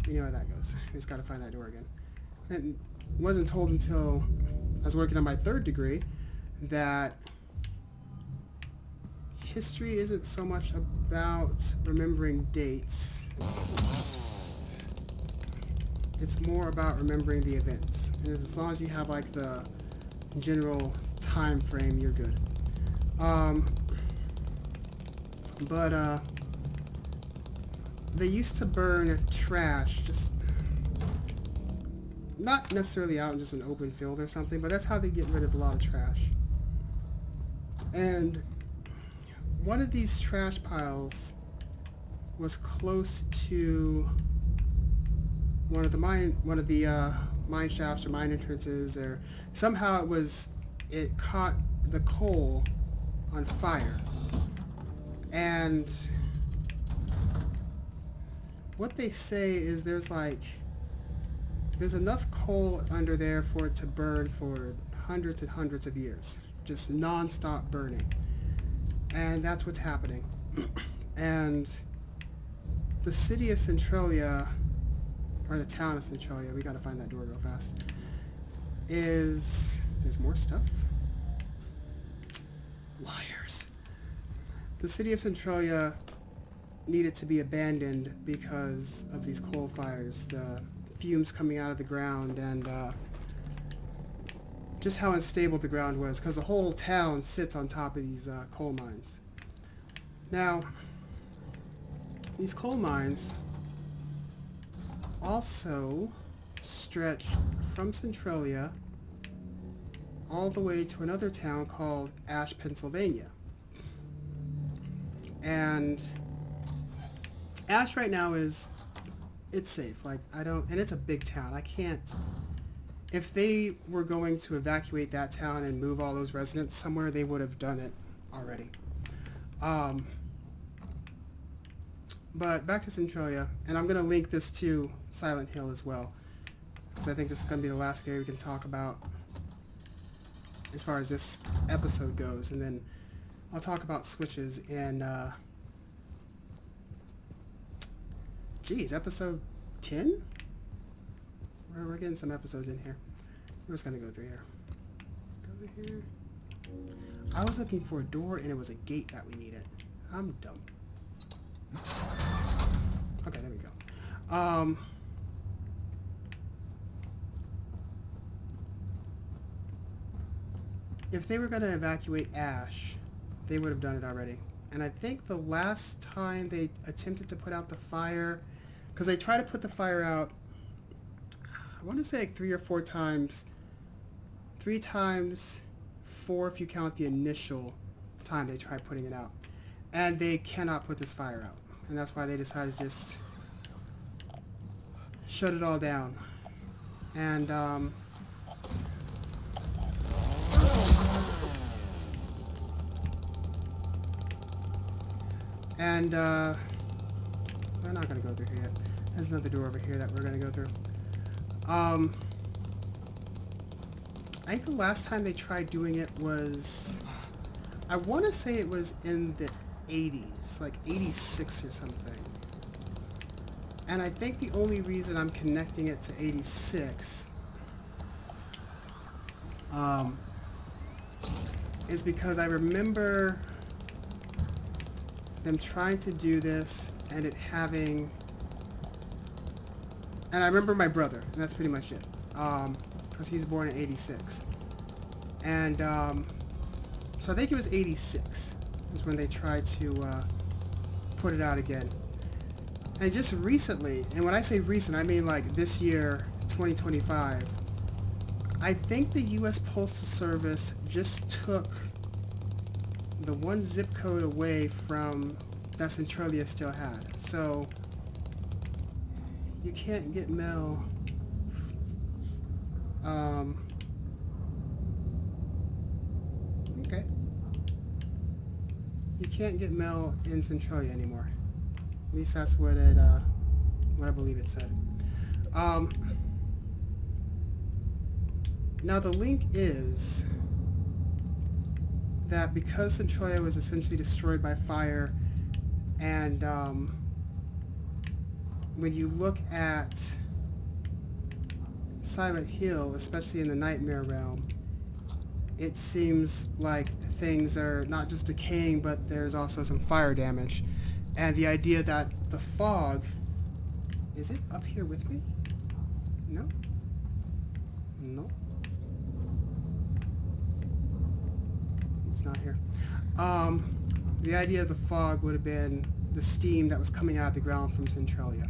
You know how that goes. I just got to find that door again. And it wasn't told until I was working on my third degree that history isn't so much about remembering dates. It's more about remembering the events. And as long as you have like the general time frame, you're good. They used to burn trash, just not necessarily out in just an open field or something, but that's how they get rid of a lot of trash. And one of these trash piles was close to one of the mine shafts or mine entrances, or somehow it caught the coal on fire. And what they say is there's enough coal under there for it to burn for hundreds and hundreds of years, just non-stop burning. And that's what's happening. And the city of Centralia, or the town of Centralia, we gotta find that door real fast, there's more stuff? Liars. The city of Centralia needed to be abandoned because of these coal fires, the fumes coming out of the ground, and just how unstable the ground was, because the whole town sits on top of these coal mines. Now, these coal mines also stretch from Centralia all the way to another town called Ash, Pennsylvania. And Ash right now it's safe. And it's a big town. I can't, if they were going to evacuate that town and move all those residents somewhere, they would have done it already. But back to Centralia, and I'm going to link this to Silent Hill as well, because I think this is going to be the last area we can talk about as far as this episode goes, and then I'll talk about switches in, episode 10? We're getting some episodes in here. We're just going to go through here. Go through here. I was looking for a door, and it was a gate that we needed. I'm dumb. Okay, there we go. If they were going to evacuate Ash, they would have done it already. And I think the last time they attempted to put out the fire, because they try to put the fire out, I want to say like 3 or 4 times. 3 times, 4 if you count the initial time they try putting it out. And they cannot put this fire out. And that's why they decided to just shut it all down. And, we're not going to go through here yet. There's another door over here that we're going to go through. I think the last time they tried doing it was, I want to say it was in the 80s, like 86 or something. And I think the only reason I'm connecting it to 86 is because I remember them trying to do this and it having, and I remember my brother, and that's pretty much it, because he's born in 86. And so I think it was 86 is when they tried to put it out again. And just recently, and when I say recent, I mean like this year, 2025, I think the U.S. Postal Service just took the one zip code away from that Centralia still had. So you can't get mail. Okay. You can't get mail in Centralia anymore. At least that's what it, what I believe it said. Now the link is that because Centralia was essentially destroyed by fire, and when you look at Silent Hill, especially in the Nightmare realm, it seems like things are not just decaying, but there's also some fire damage. And the idea that the fog, is it up here with me? No? No? It's not here. The idea of the fog would have been the steam that was coming out of the ground from Centralia.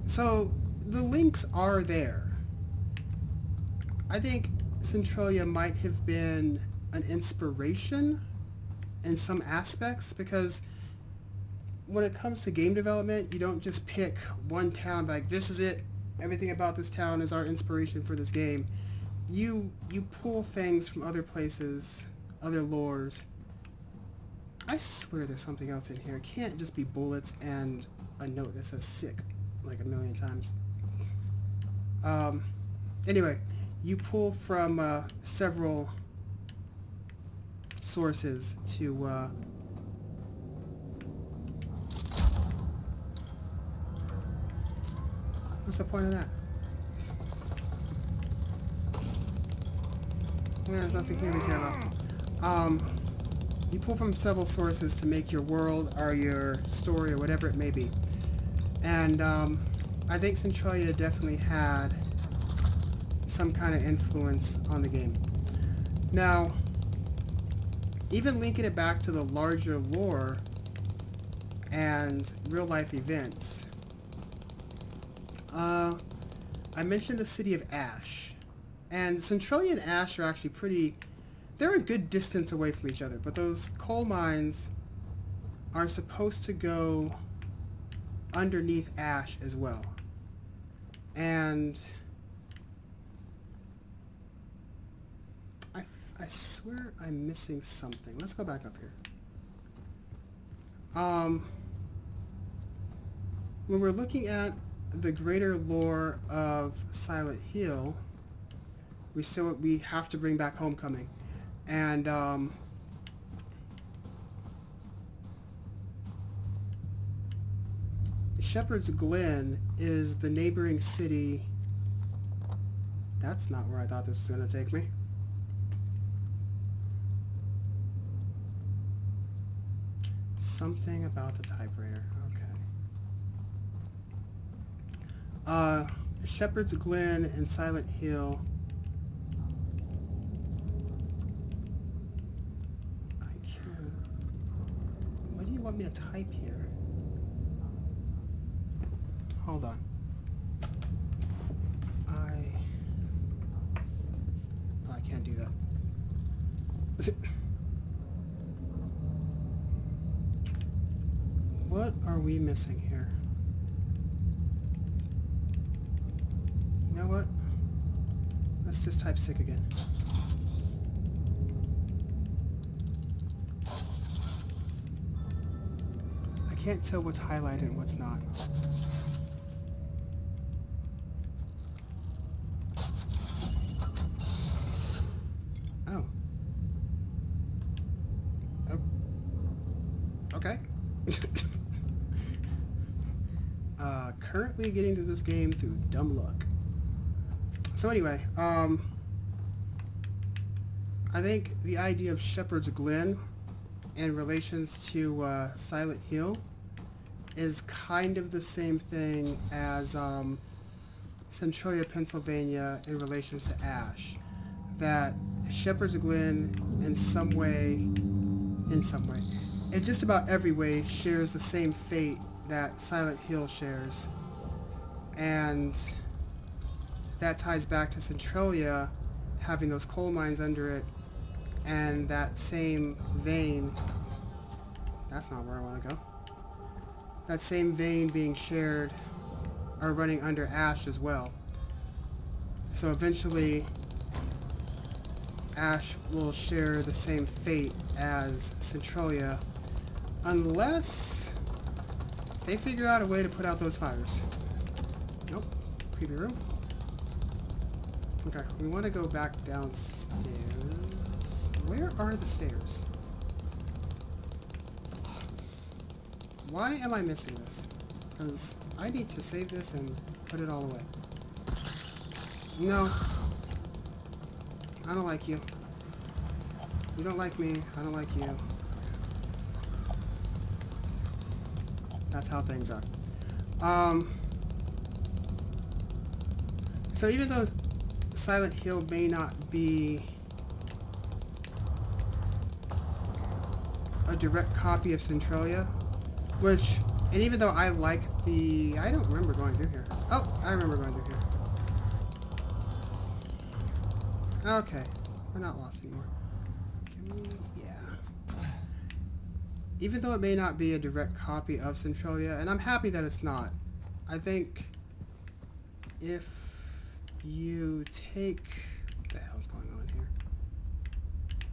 So the links are there. I think Centralia might have been an inspiration in some aspects, because when it comes to game development, you don't just pick one town like, this is it, everything about this town is our inspiration for this game. You pull things from other places, other lores. I swear there's something else in here. It can't just be bullets and a note that says sick like a million times. Anyway, you pull from several sources to what's the point of that? Well, there's nothing here to care about. You pull from several sources to make your world or your story or whatever it may be. And I think Centralia definitely had some kind of influence on the game. Now, even linking it back to the larger lore and real-life events, I mentioned the city of Ash. And Centralia and Ash are actually pretty... They're a good distance away from each other, but those coal mines are supposed to go underneath Ash as well. And I swear I'm missing something. Let's go back up here. When we're looking at the greater lore of Silent Hill, we have to bring back Homecoming. And Shepard's Glen is the neighboring city. That's not where I thought this was going to take me. Something about the typewriter. Okay. Shepard's Glen and Silent Hill. I can't. What do you want me to type here? Hold on. Oh, I can't do that. What are we missing here? You know what? Let's just type sick again. I can't tell what's highlighted and what's not. Oh. Oh. Okay. Currently getting through this game through dumb luck. So anyway, I think the idea of Shepard's Glen in relations to Silent Hill is kind of the same thing as Centralia, Pennsylvania in relations to Ash. That Shepard's Glen in some way, in just about every way, shares the same fate that Silent Hill shares. And that ties back to Centralia having those coal mines under it, and that same vein, that's not where I want to go, that same vein being shared or running under Ash as well. So eventually Ash will share the same fate as Centralia unless they figure out a way to put out those fires. Nope. Preview room. Okay, we want to go back downstairs. Where are the stairs? Why am I missing this? Because I need to save this and put it all away. No. I don't like you. You don't like me. I don't like you. That's how things are. So even though Silent Hill may not be a direct copy of Centralia, and even though I like I don't remember going through here. Oh, I remember going through here. Okay, we're not lost anymore. Even though it may not be a direct copy of Centralia, and I'm happy that it's not, I think if you take... What the hell's going on here?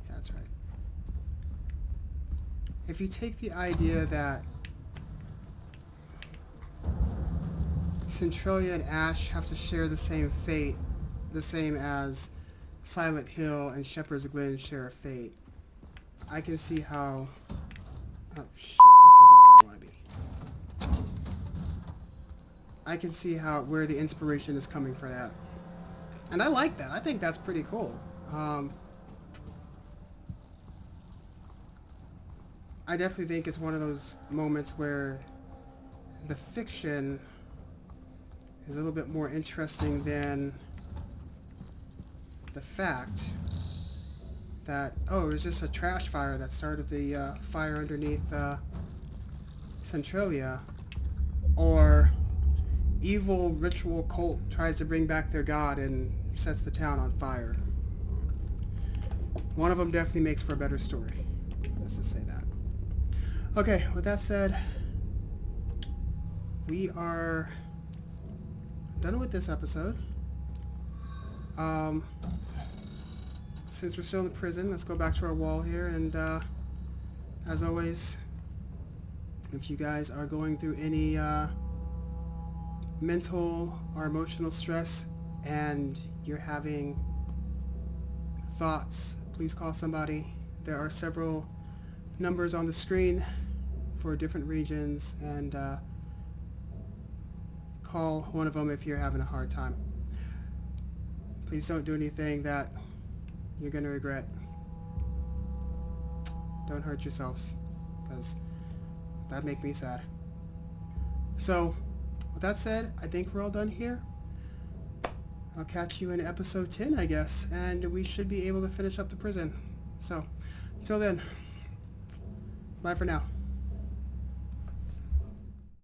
Yeah, that's right. If you take the idea that Centralia and Ash have to share the same fate, the same as Silent Hill and Shepard's Glen share a fate, I can see how... Oh shit, this is not where I want to be. I can see where the inspiration is coming for that. And I like that. I think that's pretty cool. I definitely think it's one of those moments where the fiction is a little bit more interesting than the fact that, oh, it was just a trash fire that started the fire underneath Centralia, or evil ritual cult tries to bring back their god and sets the town on fire. One of them definitely makes for a better story. Let's just say that. Okay, with that said, we are done with this episode. Since we're still in the prison, let's go back to our wall here, and as always, if you guys are going through any mental or emotional stress and you're having thoughts, please call somebody. There are several numbers on the screen for different regions, and call one of them if you're having a hard time. Please don't do anything that you're going to regret. Don't hurt yourselves, because that'd make me sad. So, with that said, I think we're all done here. I'll catch you in episode 10, I guess, and we should be able to finish up the prison. So, until then, bye for now.